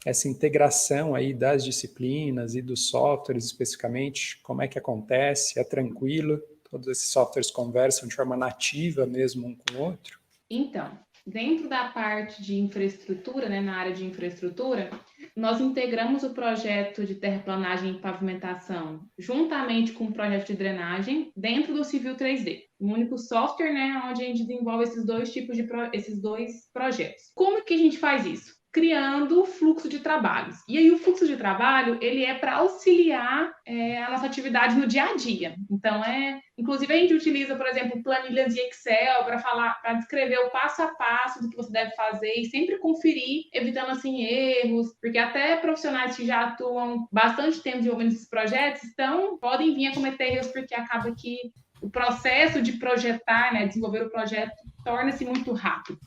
essa integração aí das disciplinas e dos softwares especificamente, como é que acontece? É tranquilo? Todos esses softwares conversam de forma nativa mesmo um com o outro? Então, dentro da parte de infraestrutura, né, na área de infraestrutura, nós integramos o projeto de terraplanagem e pavimentação juntamente com o projeto de drenagem dentro do Civil 3D. Um único software, né, onde a gente desenvolve esses dois projetos. Como que a gente faz isso? Criando fluxo de trabalhos. E aí o fluxo de trabalho, ele é para auxiliar a nossa atividade no dia a dia. Então, inclusive a gente utiliza, por exemplo, planilhas de Excel para descrever o passo a passo do que você deve fazer e sempre conferir, evitando assim erros, porque até profissionais que já atuam bastante tempo desenvolvendo esses projetos podem vir a cometer erros, porque acaba que o processo de projetar, né, desenvolver o projeto, torna-se muito rápido.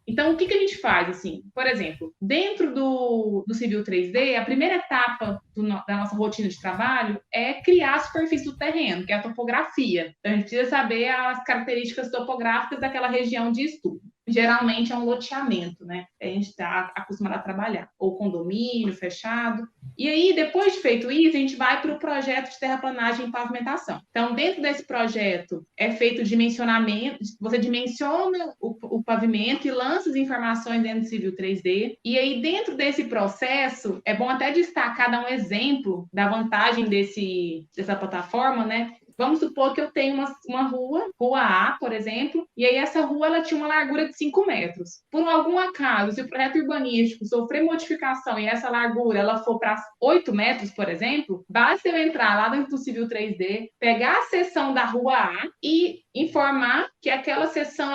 Então, o que a gente faz? Assim, por exemplo, dentro do Civil 3D, a primeira etapa da nossa rotina de trabalho é criar a superfície do terreno, que é a topografia. Então, a gente precisa saber as características topográficas daquela região de estudo. Geralmente é um loteamento, né? A gente está acostumado a trabalhar, ou condomínio fechado. E aí, depois de feito isso, a gente vai para o projeto de terraplanagem e pavimentação. Então, dentro desse projeto, é feito o dimensionamento, você dimensiona o pavimento e lança as informações dentro do Civil 3D. E aí, dentro desse processo, é bom até destacar, dar um exemplo da vantagem dessa plataforma, né? Vamos supor que eu tenho uma rua A, por exemplo, e aí essa rua ela tinha uma largura de 5 metros. Por algum acaso, se o projeto urbanístico sofrer modificação e essa largura ela for para 8 metros, por exemplo, basta eu entrar lá dentro do Civil 3D, pegar a seção da rua A e informar que aquela seção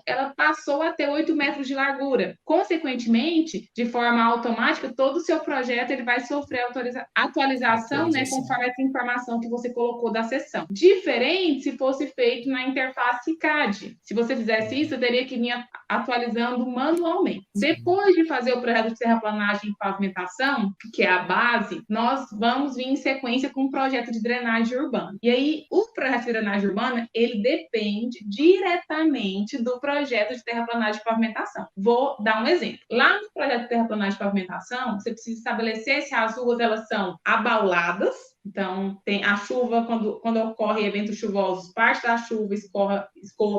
ela passou a ter 8 metros de largura. Consequentemente, de forma automática, todo o seu projeto ele vai sofrer atualização, né, conforme essa informação que você colocou da seção. Diferente se fosse feito na interface CAD. Se você fizesse isso, eu teria que vir atualizando manualmente. Depois de fazer o projeto de terraplanagem e pavimentação, que é a base, nós vamos vir em sequência com o projeto de drenagem urbana. E aí, o projeto de drenagem urbana, ele depende diretamente do projeto de terraplanagem e pavimentação. Vou dar um exemplo. Lá no projeto de terraplanagem e pavimentação, você precisa estabelecer se as ruas elas são abauladas. Então, tem a chuva, quando ocorre eventos chuvosos, parte da chuva escoa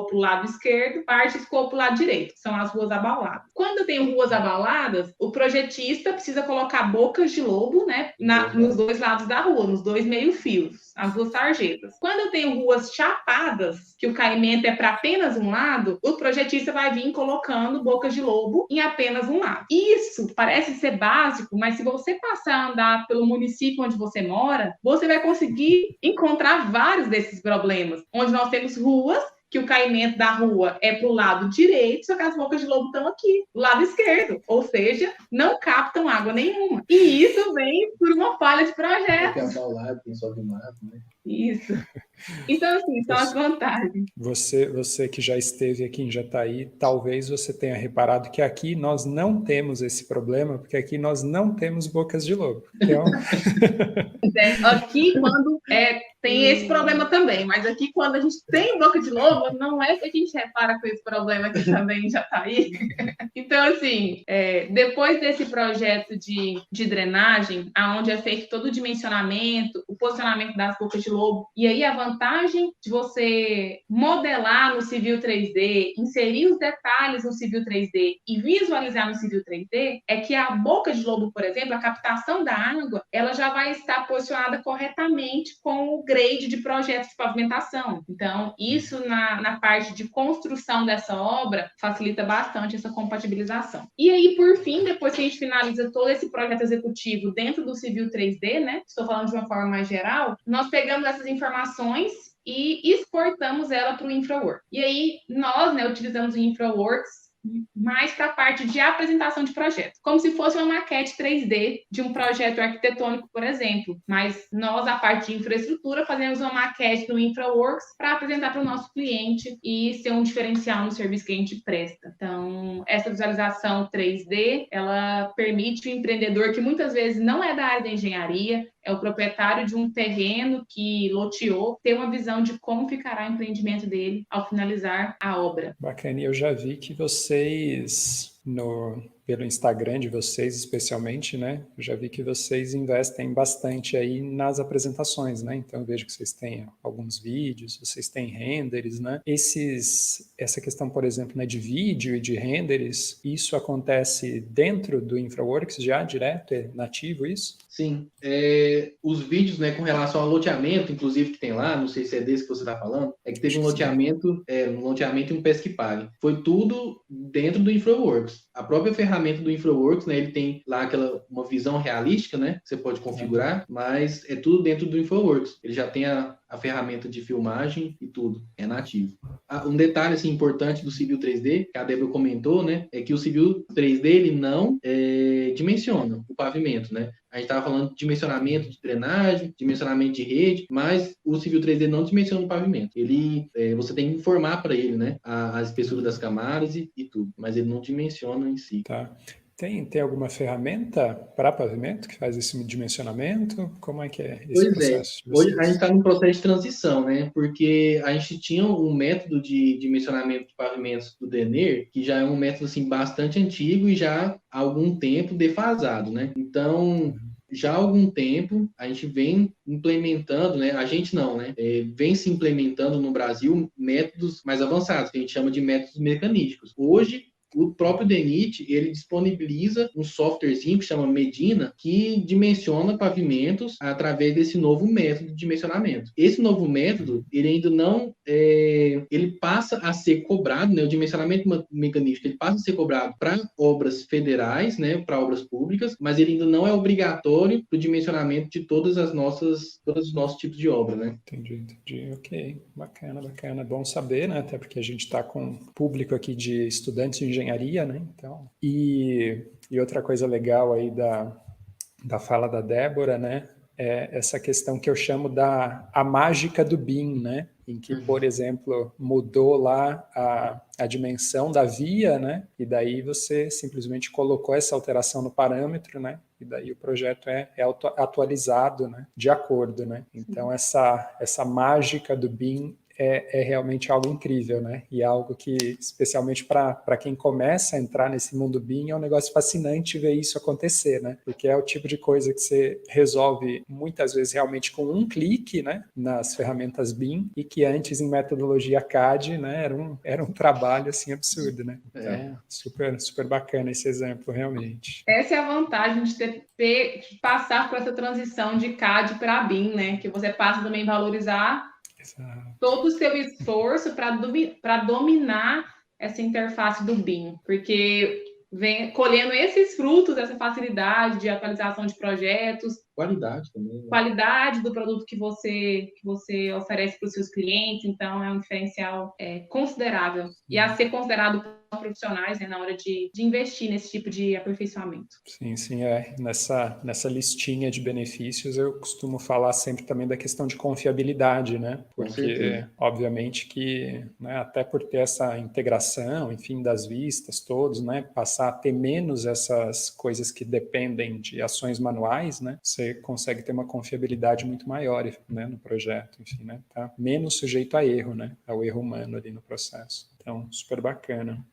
para o lado esquerdo, parte escoa para o lado direito. São as ruas abauladas. Quando eu tenho ruas abauladas, o projetista precisa colocar bocas de lobo, né, nos dois lados da rua, nos dois meio-fios, as duas sarjetas. Quando eu tenho ruas chapadas, que o caimento é para apenas um lado, o projetista vai vir colocando bocas de lobo em apenas um lado. Isso parece ser básico, mas se você passar a andar pelo município onde você mora, você vai conseguir encontrar vários desses problemas, onde nós temos ruas que o caimento da rua é para o lado direito, só que as bocas de lobo estão aqui, do lado esquerdo, ou seja, não captam água nenhuma. E isso vem por uma falha de projeto. Tem abaulado, tem sobe mato, né? Isso. Então, assim, são as vantagens. Você que já esteve aqui em Jataí, talvez você tenha reparado que aqui nós não temos esse problema, porque aqui nós não temos bocas de lobo. Então... Aqui, quando tem esse problema também, mas aqui, quando a gente tem boca de lobo, não é que a gente repara com esse problema aqui também em Jataí. Então, assim, depois desse projeto de drenagem, onde é feito todo o dimensionamento, o posicionamento das bocas de lobo, e aí a vantagem de você modelar no Civil 3D, inserir os detalhes no Civil 3D e visualizar no Civil 3D, é que a boca de lobo, por exemplo, a captação da água, ela já vai estar posicionada corretamente com o grade de projeto de pavimentação. Então, isso na parte de construção dessa obra facilita bastante essa compatibilização. E aí, por fim, depois que a gente finaliza todo esse projeto executivo dentro do Civil 3D, né? Estou falando de uma forma mais geral, nós pegamos essas informações e exportamos ela para o InfraWorks. E aí, nós, né, utilizamos o InfraWorks mais para a parte de apresentação de projeto, como se fosse uma maquete 3D de um projeto arquitetônico, por exemplo. Mas nós, a parte de infraestrutura, fazemos uma maquete no InfraWorks para apresentar para o nosso cliente e ser um diferencial no serviço que a gente presta. Então, essa visualização 3D, ela permite o empreendedor que muitas vezes não é da área da engenharia, é o proprietário de um terreno que loteou, ter uma visão de como ficará o empreendimento dele ao finalizar a obra. Bacana, e eu já vi que vocês, pelo Instagram de vocês, especialmente, né? Eu já vi que vocês investem bastante aí nas apresentações, né? Então, eu vejo que vocês têm alguns vídeos, vocês têm renders, né? Essa questão, por exemplo, né, de vídeo e de renders, isso acontece dentro do InfraWorks já, direto? É nativo isso? Sim. Os vídeos, né, com relação ao loteamento, inclusive, que tem lá, não sei se é desse que você está falando, é que teve Acho um que sim. loteamento e um Pesque Pague. Foi tudo dentro do InfraWorks. A própria ferramenta do InfraWorks, né, ele tem lá uma visão realística, né, que você pode configurar, mas é tudo dentro do InfraWorks. Ele já tem a ferramenta de filmagem e tudo, é nativo. Um detalhe assim, importante do Civil 3D, que a Débora comentou, né, é que o Civil 3D ele não dimensiona o pavimento, né? A gente estava falando de dimensionamento de drenagem, dimensionamento de rede, mas o Civil 3D não dimensiona o pavimento. Você tem que informar para ele, né, a espessura das camadas e tudo, mas ele não dimensiona em si. Tá. Tem alguma ferramenta para pavimento que faz esse dimensionamento? Como é que é esse Pois é. processo de Hoje a gente vocês? está num processo de transição, né? Porque a gente tinha um método de dimensionamento de pavimentos do Denner, que já é um método assim bastante antigo e já há algum tempo defasado, né? Então, já há algum tempo a gente vem implementando, né? A gente não, né? Vem se implementando no Brasil métodos mais avançados, que a gente chama de métodos mecanísticos. Hoje o próprio DENIT, ele disponibiliza um softwarezinho que chama Medina, que dimensiona pavimentos através desse novo método de dimensionamento. Esse novo método, ele ainda não... ele passa a ser cobrado, né, o dimensionamento mecanístico, ele passa a ser cobrado para obras federais, né, para obras públicas, mas ele ainda não é obrigatório para o dimensionamento de todos os nossos tipos de obra, né? Entendi. Ok, bacana. É bom saber, né? Até porque a gente está com público aqui de estudantes de engenharia, né? Então, e outra coisa legal aí da fala da Débora, né? É essa questão que eu chamo a mágica do BIM, né? Em que, por exemplo, mudou lá a dimensão da via, né? E daí você simplesmente colocou essa alteração no parâmetro, né? E daí o projeto é atualizado, né? De acordo, né? Então, essa mágica do BIM é realmente algo incrível, né? E algo que, especialmente para quem começa a entrar nesse mundo BIM, é um negócio fascinante ver isso acontecer, né? Porque é o tipo de coisa que você resolve muitas vezes realmente com um clique, né? Nas ferramentas BIM, e que antes em metodologia CAD, né? Era um trabalho assim absurdo, né? Então, super bacana esse exemplo, realmente. Essa é a vantagem de passar por essa transição de CAD para BIM, né? Que você passa também a valorizar todo o seu esforço para dominar essa interface do BIM, porque vem colhendo esses frutos, essa facilidade de atualização de projetos, Qualidade também, né? qualidade do produto que você oferece para os seus clientes, então é um diferencial considerável e a ser considerado por profissionais, né, na hora de investir nesse tipo de aperfeiçoamento. Sim, nessa listinha de benefícios eu costumo falar sempre também da questão de confiabilidade, né? Porque, obviamente, que né, até por ter essa integração, enfim, das vistas todos, né? Passar a ter menos essas coisas que dependem de ações manuais, né? Você consegue ter uma confiabilidade muito maior, né, no projeto, enfim, né? Tá menos sujeito a erro, né? Ao erro humano ali no processo. Então, super bacana.